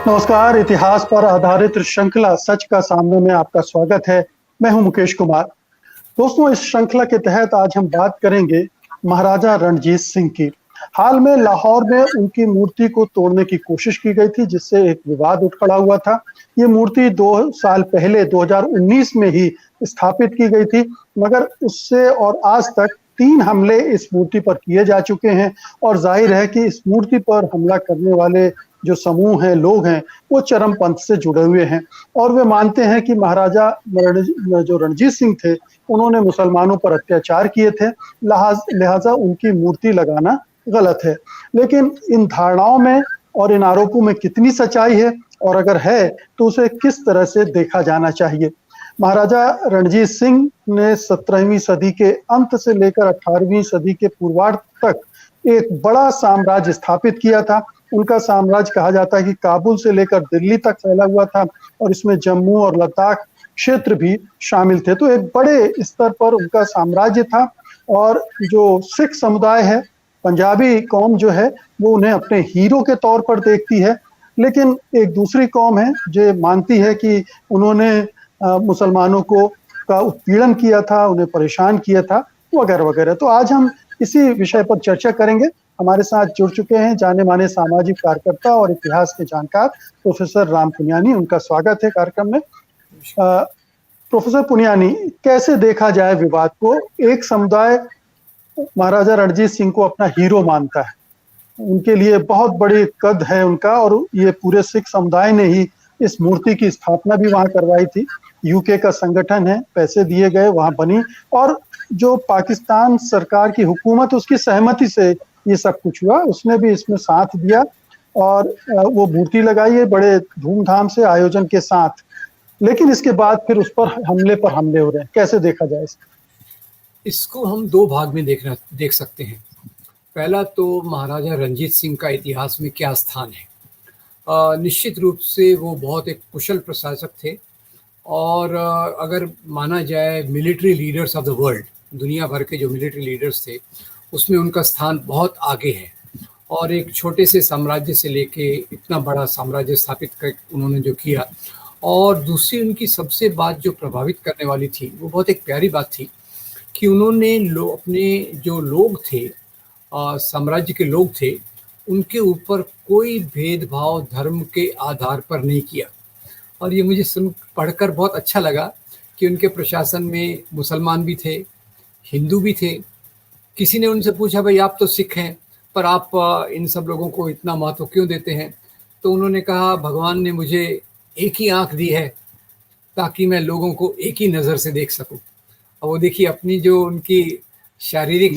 नमस्कार। इतिहास पर आधारित श्रृंखला सच का सामने में आपका स्वागत है। मैं हूं मुकेश कुमार। दोस्तों, इस श्रृंखला के तहत आज हम बात करेंगे महाराजा रणजीत सिंह की। हाल में लाहौर में उनकी मूर्ति को तोड़ने की कोशिश की गई थी, जिससे एक विवाद उठ खड़ा हुआ था। ये मूर्ति 2 साल पहले 2019 में ही स्थापित की गई थी, मगर उससे और आज तक 3 हमले इस मूर्ति पर किए जा चुके हैं और जाहिर है कि इस मूर्ति पर हमला करने वाले जो समूह हैं, लोग हैं, वो चरमपंथ से जुड़े हुए हैं और वे मानते हैं कि महाराजा जो रणजीत सिंह थे, उन्होंने मुसलमानों पर अत्याचार किए थे, लिहाजा उनकी मूर्ति लगाना गलत है। लेकिन इन धारणाओं में और इन आरोपों में कितनी सच्चाई है, और अगर है तो उसे किस तरह से देखा जाना चाहिए? महाराजा रणजीत सिंह ने 17वीं सदी के अंत से लेकर 18वीं सदी के पूर्वार्ध तक एक बड़ा साम्राज्य स्थापित किया था। उनका साम्राज्य कहा जाता है कि काबुल से लेकर दिल्ली तक फैला हुआ था और इसमें जम्मू और लद्दाख क्षेत्र भी शामिल थे। तो एक बड़े स्तर पर उनका साम्राज्य था और जो सिख समुदाय है, पंजाबी कौम जो है, वो उन्हें अपने हीरो के तौर पर देखती है। लेकिन एक दूसरी कौम है जो मानती है कि उन्होंने मुसलमानों को का उत्पीड़न किया था, उन्हें परेशान किया था, वगैरह वगैरह। तो आज हम इसी विषय पर चर्चा करेंगे। हमारे साथ जुड़ चुके हैं जाने माने सामाजिक कार्यकर्ता और इतिहास के जानकार प्रोफेसर राम पुनियानी। उनका स्वागत है कार्यक्रम में। प्रोफेसर पुनियानी, कैसे देखा जाए विवाद को? एक समुदाय महाराजा रणजीत सिंह को अपना हीरो मानता है, उनके लिए बहुत बड़ी कद है उनका, और ये पूरे सिख समुदाय ने ही इस मूर्ति की स्थापना भी वहां करवाई थी। यूके का संगठन है, पैसे दिए गए, वहां बनी, और जो पाकिस्तान सरकार की हुकूमत, उसकी सहमति से ये सब कुछ हुआ। उसने भी इसमें साथ दिया और वो मूर्ति लगाई है बड़े धूमधाम से आयोजन के साथ। लेकिन इसके बाद फिर उस पर हमले हो रहे हैं। कैसे देखा जाए इसको? हम दो भाग में देख सकते हैं। पहला तो महाराजा रणजीत सिंह का इतिहास में क्या स्थान है। निश्चित रूप से वो बहुत एक कुशल प्रशासक थे और अगर माना जाए military leaders of the world, दुनिया भर के जो मिलिट्री लीडर्स थे उसमें उनका स्थान बहुत आगे है। और एक छोटे से साम्राज्य से लेके इतना बड़ा साम्राज्य स्थापित कर उन्होंने जो किया, और दूसरी उनकी सबसे बात जो प्रभावित करने वाली थी, वो बहुत एक प्यारी बात थी कि उन्होंने अपने जो लोग थे, साम्राज्य के लोग थे, उनके ऊपर कोई भेदभाव धर्म के आधार पर नहीं किया। और ये मुझे पढ़कर बहुत अच्छा लगा कि उनके प्रशासन में मुसलमान भी थे, हिंदू भी थे। किसी ने उनसे पूछा, भाई आप तो सिख हैं, पर आप इन सब लोगों को इतना महत्व क्यों देते हैं? तो उन्होंने कहा, भगवान ने मुझे एक ही आंख दी है ताकि मैं लोगों को एक ही नज़र से देख सकूं। और वो देखिए, अपनी जो उनकी शारीरिक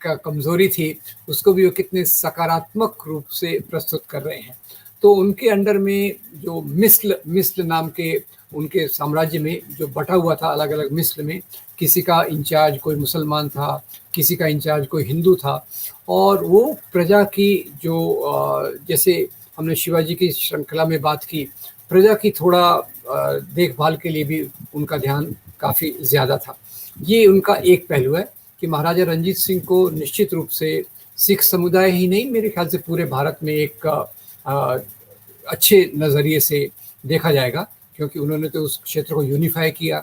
का कमजोरी थी, उसको भी वो कितने सकारात्मक रूप से प्रस्तुत कर रहे हैं। तो उनके अंडर में जो मिस्ल नाम के उनके साम्राज्य में जो बटा हुआ था अलग अलग मिस्ल में, किसी का इंचार्ज कोई मुसलमान था, किसी का इंचार्ज कोई हिंदू था, और वो प्रजा की जो जैसे हमने शिवाजी की श्रृंखला में बात की, प्रजा की थोड़ा देखभाल के लिए भी उनका ध्यान काफ़ी ज़्यादा था। ये उनका एक पहलू है कि महाराजा रणजीत सिंह को निश्चित रूप से सिख समुदाय ही नहीं, मेरे ख्याल से पूरे भारत में एक अच्छे नज़रिए से देखा जाएगा, क्योंकि उन्होंने तो उस क्षेत्र को यूनिफाई किया,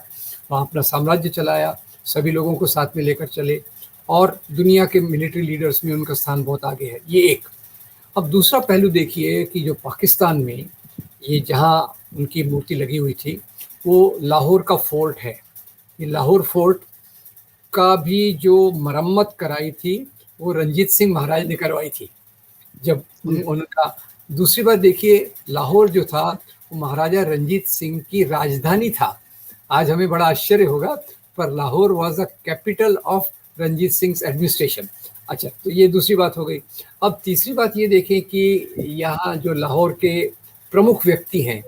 वहाँ अपना साम्राज्य चलाया, सभी लोगों को साथ में लेकर चले, और दुनिया के मिलिट्री लीडर्स में उनका स्थान बहुत आगे है। ये एक। अब दूसरा पहलू देखिए कि जो पाकिस्तान में ये जहाँ उनकी मूर्ति लगी हुई थी, वो लाहौर का फोर्ट है। ये लाहौर फोर्ट का भी जो मरम्मत कराई थी, वो रणजीत सिंह महाराज ने करवाई थी जब उनका। दूसरी बात देखिए, लाहौर जो था वो महाराजा रणजीत सिंह की राजधानी था। आज हमें बड़ा आश्चर्य होगा, पर Lahore was the capital of Ranjit Singh administration. अच्छा, तो ये दूसरी बात हो गई। अब तीसरी बात ये देखें कि यहाँ जो लाहौर के प्रमुख व्यक्ति हैं,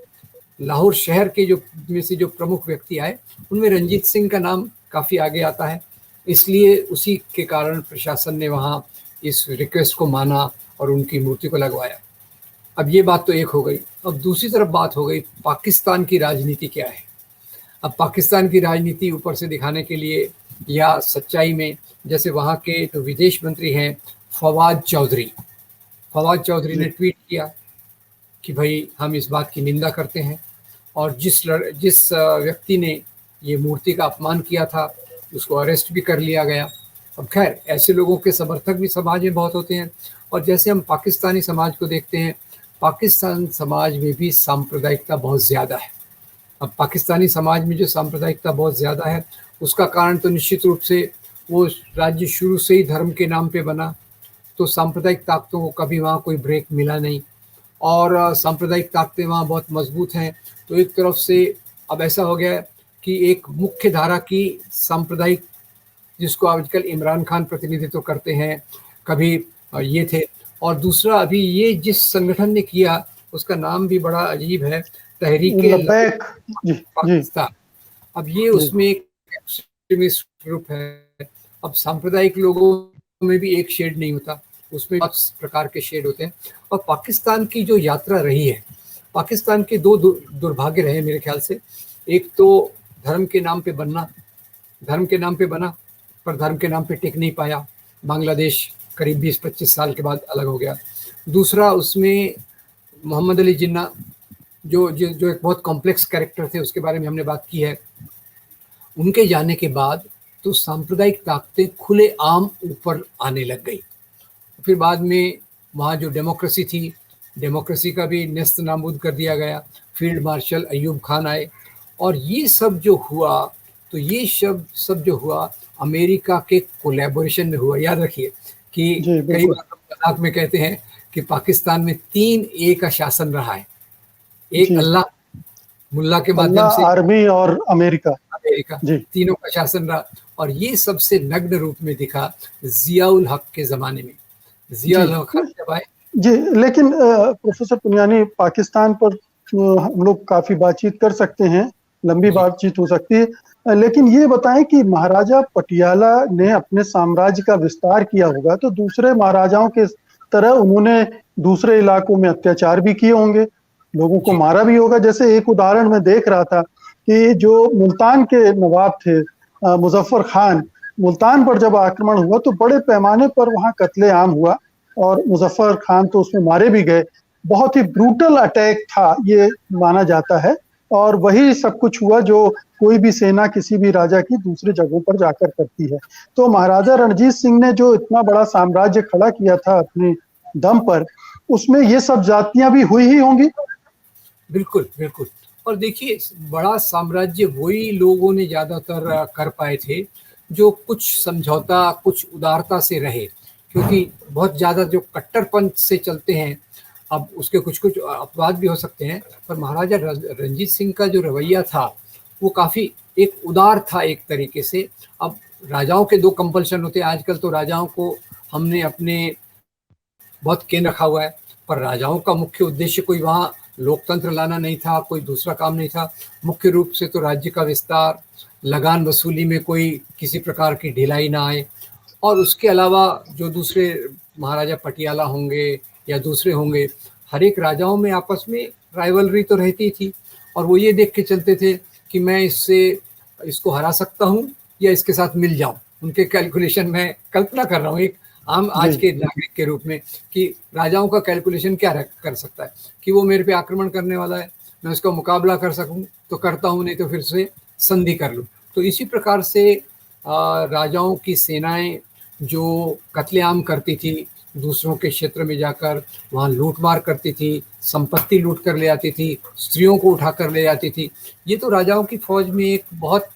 लाहौर शहर के जो में से जो प्रमुख व्यक्ति आए, उनमें रणजीत सिंह का नाम काफ़ी आगे आता है। इसलिए उसी के कारण प्रशासन ने वहाँ इस रिक्वेस्ट को माना और उनकी मूर्ति को लगवाया। अब ये बात तो एक हो गई। अब दूसरी तरफ बात हो गई पाकिस्तान की राजनीति क्या है। अब पाकिस्तान की राजनीति ऊपर से दिखाने के लिए या सच्चाई में, जैसे वहाँ के जो विदेश मंत्री हैं फवाद चौधरी ने ट्वीट किया कि भाई हम इस बात की निंदा करते हैं, और जिस व्यक्ति ने ये मूर्ति का अपमान किया था उसको अरेस्ट भी कर लिया गया। अब खैर ऐसे लोगों के समर्थक भी समाज में बहुत होते हैं। और जैसे हम पाकिस्तानी समाज को देखते हैं, पाकिस्तान समाज में भी सांप्रदायिकता बहुत ज़्यादा है। अब पाकिस्तानी समाज में जो सांप्रदायिकता बहुत ज़्यादा है, उसका कारण तो निश्चित रूप से वो राज्य शुरू से ही धर्म के नाम पे बना, तो सांप्रदायिक ताकतों को कभी वहाँ कोई ब्रेक मिला नहीं, और सांप्रदायिक ताकतें वहाँ बहुत मजबूत हैं। तो एक तरफ से अब ऐसा हो गया है कि एक मुख्य धारा की सांप्रदायिक, जिसको आजकल इमरान खान प्रतिनिधित्व करते हैं, कभी ये थे, और दूसरा अभी ये जिस संगठन ने किया उसका नाम भी बड़ा अजीब है, तहरीके लब्बैक। जी जी पाकिस्तान। अब ये जी उसमें एक एक्सट्रीमिस्ट ग्रुप है। अब सांप्रदायिक लोगों में भी एक शेड नहीं होता, उसमें बहुत प्रकार के शेड होते हैं। और पाकिस्तान की जो यात्रा रही है, पाकिस्तान के दो दुर्भाग्य रहे मेरे ख्याल से। एक तो धर्म के नाम पे बनना, धर्म के नाम पे बना पर धर्म के नाम पे टिक नहीं पाया। बांग्लादेश करीब 20-25 साल के बाद अलग हो गया। दूसरा उसमें मोहम्मद अली जिन्ना, जो एक बहुत कॉम्प्लेक्स कैरेक्टर थे, उसके बारे में हमने बात की है। उनके जाने के बाद तो सांप्रदायिक ताकतें खुले आम ऊपर आने लग गई। फिर बाद में वहाँ जो डेमोक्रेसी थी, डेमोक्रेसी का भी नेस्त नाबूद कर दिया गया। फील्ड मार्शल अयूब खान आए, और ये सब जो हुआ, तो ये सब जो हुआ अमेरिका के कोलैबोरेशन में हुआ। याद रखिए कि जी कई बिल्कुल। बार हम मजाक में कहते हैं कि पाकिस्तान में 3 A का शासन रहा है। एक जी, अल्लाह, मुल्ला के माध्यम अल्लाह, से आर्मी और अमेरिका। अमेरिका, जी तीनों का शासन रहा। और ये सबसे नग्न रूप में दिखा जियाउल हक के ज़माने में। जी जियाउल हक जब आए। जी। लेकिन प्रोफेसर पुनियानी, पाकिस्तान पर हम लोग काफी बातचीत कर सकते हैं, लंबी जी, बातचीत हो सकती है। लेकिन ये बताएं कि महाराजा पटियाला ने अपने साम्राज्य का विस्तार किया होगा, तो दूसरे महाराजाओं के तरह उन्होंने दूसरे इलाकों में अत्याचार भी किए होंगे, लोगों को जी, मारा भी होगा। जैसे एक उदाहरण मैं देख रहा था कि जो मुल्तान के नवाब थे, मुजफ्फर खान, मुल्तान पर जब आक्रमण हुआ तो बड़े पैमाने पर वहाँ कत्लेआम हुआ, और मुजफ्फर खान तो उसमें मारे भी गए। बहुत ही ब्रूटल अटैक था ये माना जाता है, और वही सब कुछ हुआ जो कोई भी सेना किसी भी राजा की दूसरी जगहों पर जाकर करती है। तो महाराजा रणजीत सिंह ने जो इतना बड़ा साम्राज्य खड़ा किया था अपने दम पर, उसमें ये सब जातियां भी हुई ही होंगी। बिल्कुल, बिल्कुल। और देखिए, बड़ा साम्राज्य वही लोगों ने ज़्यादातर कर पाए थे, जो कुछ समझौता, कुछ उदारता से रहे। क्योंकि बहुत ज़्यादा जो कट्टरपंथ से चलते हैं, अब उसके कुछ-कुछ अपवाद भी हो सकते हैं, पर महाराजा रणजीत सिंह का जो रवैया था, वो काफ़ी एक उदार था एक तरीके से। अब राजाओं के 2 कंपल्शन होते हैं, आजकल तो राजाओं को हमने अपने बहुत केंद्र रखा हुआ है, पर राजाओं का मुख्य उद्देश्य कोई वहाँ लोकतंत्र लाना नहीं था, कोई दूसरा काम नहीं था। मुख्य रूप से तो राज्य का विस्तार, लगान वसूली में कोई किसी प्रकार की ढिलाई ना आए। और उसके अलावा जो दूसरे महाराजा पटियाला होंगे या दूसरे होंगे, हर एक राजाओं में आपस में राइवलरी तो रहती थी, और वो ये देख के चलते थे कि मैं इसको हरा सकता हूँ या इसके साथ मिल जाऊँ। उनके कैलकुलेशन, मैं कल्पना कर रहा हूँ एक आम जी आज के नागरिक के रूप में, कि राजाओं का कैलकुलेशन क्या कर सकता है कि वो मेरे पे आक्रमण करने वाला है, मैं उसका मुकाबला कर सकूं तो करता हूं, नहीं तो फिर से संधि कर लूं। तो इसी प्रकार से राजाओं की सेनाएं जो कत्लेआम करती थी, दूसरों के क्षेत्र में जाकर वहाँ लूटमार करती थी, संपत्ति लूट कर ले आती थी, स्त्रियों को उठा कर ले आती थी, ये तो राजाओं की फौज में एक बहुत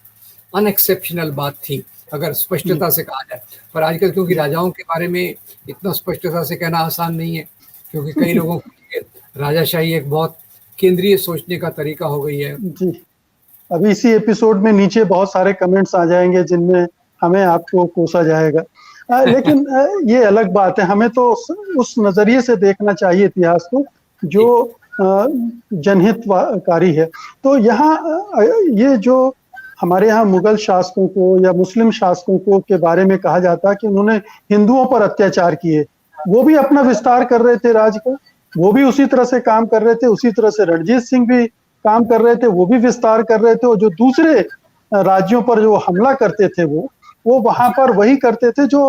अनएक्सेप्शनल बात थी, अगर जी स्पष्टता से कहा जाए। पर आजकल क्योंकि राजाओं के बारे में इतना स्पष्टता से कहना आसान नहीं है, क्योंकि कई लोगों के लिए राजाशाही एक बहुत केंद्रीय सोचने का तरीका हो गई है। जी। अभी इसी एपिसोड में नीचे बहुत सारे कमेंट्स आ जाएंगे जिनमें हमें आपको कोसा जाएगा। लेकिन ये अलग बात है, हमें तो उस नजरिए से देखना चाहिए इतिहास को जो जनहितकारी है। तो यहाँ ये जो हमारे यहाँ मुगल शासकों को या मुस्लिम शासकों को के बारे में कहा जाता है कि उन्होंने हिंदुओं पर अत्याचार किए, वो भी अपना विस्तार कर रहे थे राज्य का, वो भी उसी तरह से काम कर रहे थे, उसी तरह से रणजीत सिंह भी काम कर रहे थे, वो भी विस्तार कर रहे थे। और जो दूसरे राज्यों पर जो हमला करते थे वो वहां पर वही करते थे जो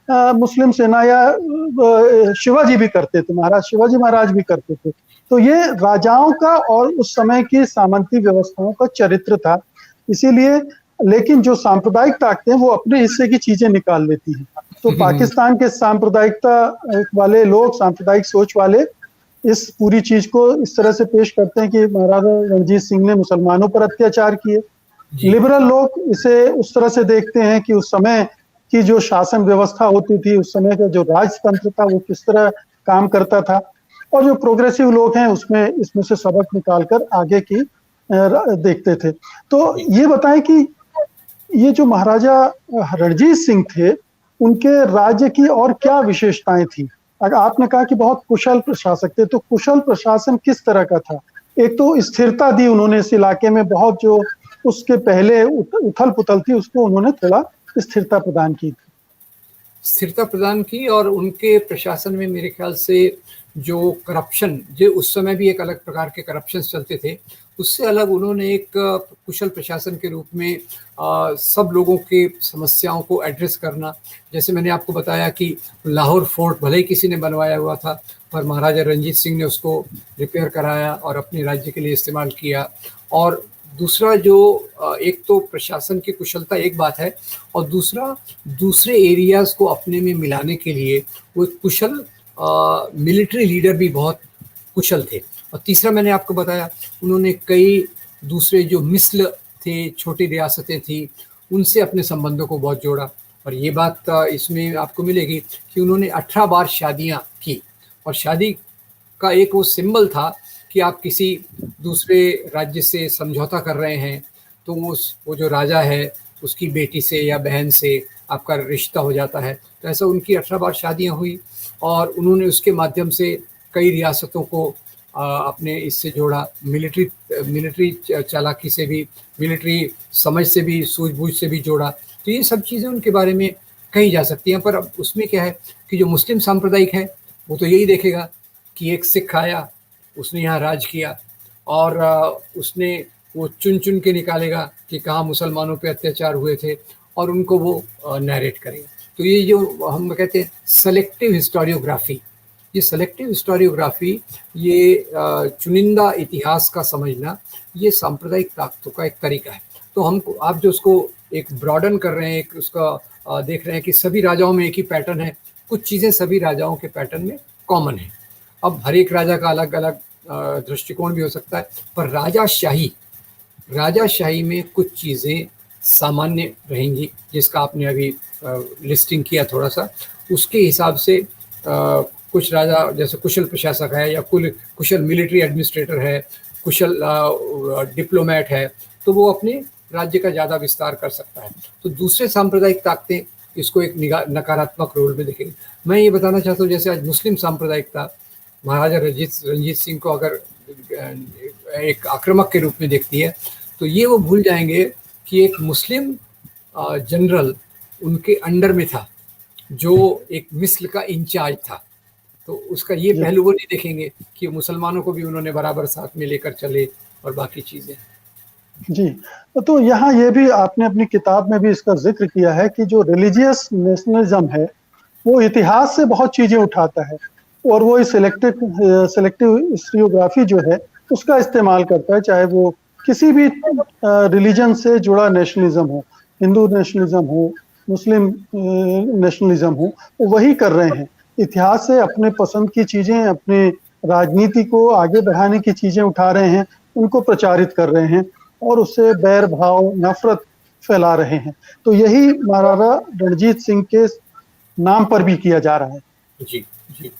मुस्लिम सेना या शिवाजी भी करते थे, महाराज शिवाजी महाराज भी करते थे। तो ये राजाओं का और उस समय की सामंती व्यवस्थाओं का चरित्र था। इसीलिए लेकिन जो सांप्रदायिक ताकतें वो अपने हिस्से की चीजें निकाल लेती हैं। तो पाकिस्तान के सांप्रदायिकता वाले लोग, सांप्रदायिक सोच वाले इस पूरी चीज को इस तरह से पेश करते हैं कि महाराजा रणजीत सिंह ने मुसलमानों पर अत्याचार किए। लिबरल लोग इसे उस तरह से देखते हैं कि उस समय की जो शासन व्यवस्था होती थी, उस समय का जो राजतंत्र था वो किस तरह काम करता था। और जो प्रोग्रेसिव लोग हैं उसमें इसमें से सबक निकालकर आगे की देखते थे। तो ये बताएं कि ये जो महाराजा रणजीत सिंह थे, उनके राज्य की और क्या विशेषताएं थी? अगर आपने कहा कि बहुत कुशल प्रशासक थे, तो कुशल प्रशासन किस तरह का था? एक तो स्थिरता दी उन्होंने इस इलाके में, बहुत जो उसके पहले उथल पुथल थी उसको उन्होंने थोड़ा स्थिरता प्रदान की। स्थिरता प्रदान की, और उनके प्रशासन में मेरे ख्याल से जो करप्शन, जो उस समय भी एक अलग प्रकार के करप्शन चलते थे, उससे अलग उन्होंने एक कुशल प्रशासन के रूप में सब लोगों के समस्याओं को एड्रेस करना। जैसे मैंने आपको बताया कि लाहौर फोर्ट भले ही किसी ने बनवाया हुआ था, पर महाराजा रणजीत सिंह ने उसको रिपेयर कराया और अपने राज्य के लिए इस्तेमाल किया। और दूसरा जो एक तो प्रशासन की कुशलता एक बात है, और दूसरा दूसरे एरियाज़ को अपने में मिलाने के लिए वो एक कुशल मिलिट्री लीडर भी बहुत कुशल थे। और तीसरा मैंने आपको बताया, उन्होंने कई दूसरे जो मिस्ल थे, छोटी रियासतें थी, उनसे अपने संबंधों को बहुत जोड़ा। और ये बात इसमें आपको मिलेगी कि उन्होंने 18 बार शादियाँ की, और शादी का एक वो सिंबल था कि आप किसी दूसरे राज्य से समझौता कर रहे हैं तो वो जो राजा है उसकी बेटी से या बहन से आपका रिश्ता हो जाता है। तो ऐसा उनकी 18 बार शादियाँ हुई, और उन्होंने उसके माध्यम से कई रियासतों को अपने इससे जोड़ा। मिलिट्री चालाकी से भी, मिलिट्री समझ से भी, सूझबूझ से भी जोड़ा। तो ये सब चीज़ें उनके बारे में कही जा सकती हैं। पर अब उसमें क्या है कि जो मुस्लिम सांप्रदायिक है वो तो यही देखेगा कि एक सिख आया, उसने यहाँ राज किया, और उसने वो चुन चुन के निकालेगा कि कहाँ मुसलमानों पे अत्याचार हुए थे, और उनको वो नैरेट करेगा। तो ये जो हम कहते हैं सेलेक्टिव हिस्टोरियोग्राफी, ये सेलेक्टिव हिस्टोरियोग्राफी, ये चुनिंदा इतिहास का समझना, ये सांप्रदायिक ताकतों का एक तरीका है। तो हमको, आप जो उसको एक ब्रॉडन कर रहे हैं, एक उसका देख रहे हैं कि सभी राजाओं में एक ही पैटर्न है, कुछ चीज़ें सभी राजाओं के पैटर्न में कॉमन है। अब हर एक राजा का अलग अलग दृष्टिकोण भी हो सकता है, पर राजाशाही में कुछ चीज़ें सामान्य रहेंगी, जिसका आपने अभी लिस्टिंग किया थोड़ा सा। उसके हिसाब से कुछ राजा जैसे कुशल प्रशासक है, या कुशल मिलिट्री एडमिनिस्ट्रेटर है, कुशल डिप्लोमेट है, तो वो अपने राज्य का ज़्यादा विस्तार कर सकता है। तो दूसरे सांप्रदायिक ताकतें इसको एक नकारात्मक रोल में देखेंगे। मैं ये बताना चाहता हूँ, जैसे आज मुस्लिम सांप्रदायिकता महाराजा रणजीत सिंह को अगर एक आक्रामक के रूप में देखती है, तो ये वो भूल जाएंगे कि एक मुस्लिम जनरल उनके अंडर में था जो एक मिस्र का इंचार्ज था। तो उसका ये पहलू वो नहीं देखेंगे कि मुसलमानों को भी उन्होंने बराबर साथ में लेकर चले और बाकी चीज़ें। जी, तो यहाँ ये भी आपने अपनी किताब में भी इसका जिक्र किया है कि जो रिलीजियस नेशनलिज्म है वो इतिहास से बहुत चीज़ें उठाता है, और वो सेलेक्टिव हिस्टोरियोग्राफी जो है उसका इस्तेमाल करता है, चाहे वो किसी भी रिलीजन से जुड़ा नेशनलिज्म हो, हिंदू नेशनलिज्म हो, मुस्लिम नेशनलिज्म हो, वो वही कर रहे हैं। इतिहास से अपने पसंद की चीज़ें, अपने राजनीति को आगे बढ़ाने की चीज़ें उठा रहे हैं, उनको प्रचारित कर रहे हैं, और उससे बैर भाव, नफरत फैला रहे हैं। तो यही महाराजा रणजीत सिंह के नाम पर भी किया जा रहा है। जी जी।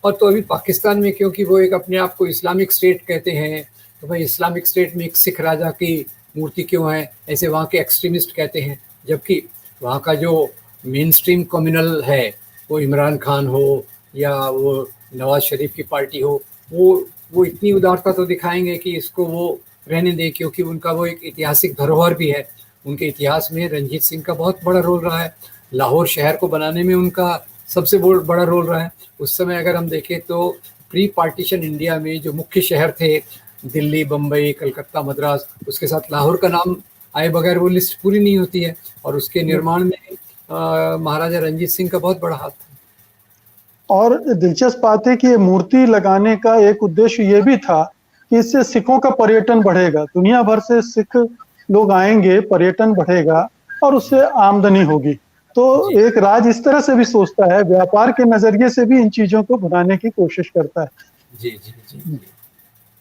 और तो अभी पाकिस्तान में, क्योंकि वो एक अपने आप को इस्लामिक स्टेट कहते हैं, तो भाई इस्लामिक स्टेट में एक सिख राजा की मूर्ति क्यों है, ऐसे वहाँ के एक्सट्रीमिस्ट कहते हैं। जबकि वहाँ का जो मेन स्ट्रीम कम्युनल है, वो इमरान खान हो या वो नवाज शरीफ की पार्टी हो, वो इतनी उदारता तो दिखाएंगे कि इसको वो रहने दें, क्योंकि उनका वो एक ऐतिहासिक धरोहर भी है। उनके इतिहास में रणजीत सिंह का बहुत बड़ा रोल रहा है। लाहौर शहर को बनाने में उनका सबसे बड़ा रोल रहा है। उस समय अगर हम देखें तो प्री पार्टीशन इंडिया में जो मुख्य शहर थे, दिल्ली, बम्बई, कलकत्ता, मद्रास, उसके साथ लाहौर का नाम आए बगैर वो लिस्ट पूरी नहीं होती है। और उसके निर्माण में महाराजा रणजीत सिंह का बहुत बड़ा हाथ था। और दिलचस्प बात है कि ये मूर्ति लगाने का एक उद्देश्य ये भी था कि इससे सिखों का पर्यटन बढ़ेगा, दुनिया भर से सिख लोग आएंगे, पर्यटन बढ़ेगा और उससे आमदनी होगी। तो जी एक राज्य इस तरह से भी सोचता है, व्यापार के नजरिए से भी इन चीजों को बनाने की कोशिश करता है। जी जी जी जी,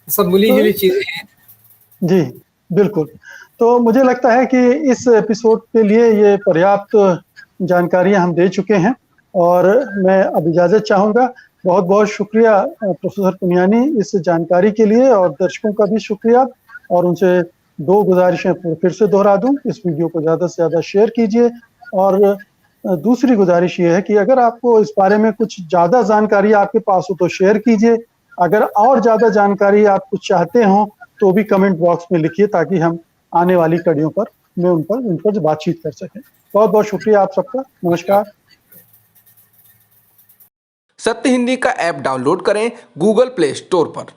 सब मिली तो जुली चीजें हैं। जी, बिल्कुल। तो मुझे लगता है कि इस एपिसोड के लिए ये पर्याप्त जानकारियाँ हम दे चुके हैं और मैं अब इजाज़त चाहूँगा। बहुत-बहुत शुक्रिया प्रोफ़ेसर पुनियानी इस जानकारी के लिए और दर्शकों का भी शुक्रिया और उनसे 2 गुज़ारिशें फिर से दोहरा दूँ, इस वीडियो को ज़्यादा से ज़्यादा शेयर कीजिए और दूसरी गुज़ारिश ये है कि अगर आपको इस बारे में कुछ ज़्यादा जानकारी आपके पास हो तो शेयर कीजिए। अगर और ज़्यादा जानकारी आप कुछ चाहते हों तो भी कमेंट बॉक्स में लिखिए ताकि हम आने वाली कड़ियों पर उन पर बातचीत कर सकें। बहुत-बहुत शुक्रिया आप सबका। नमस्कार। सत्य हिंदी का ऐप डाउनलोड करें गूगल प्ले स्टोर पर।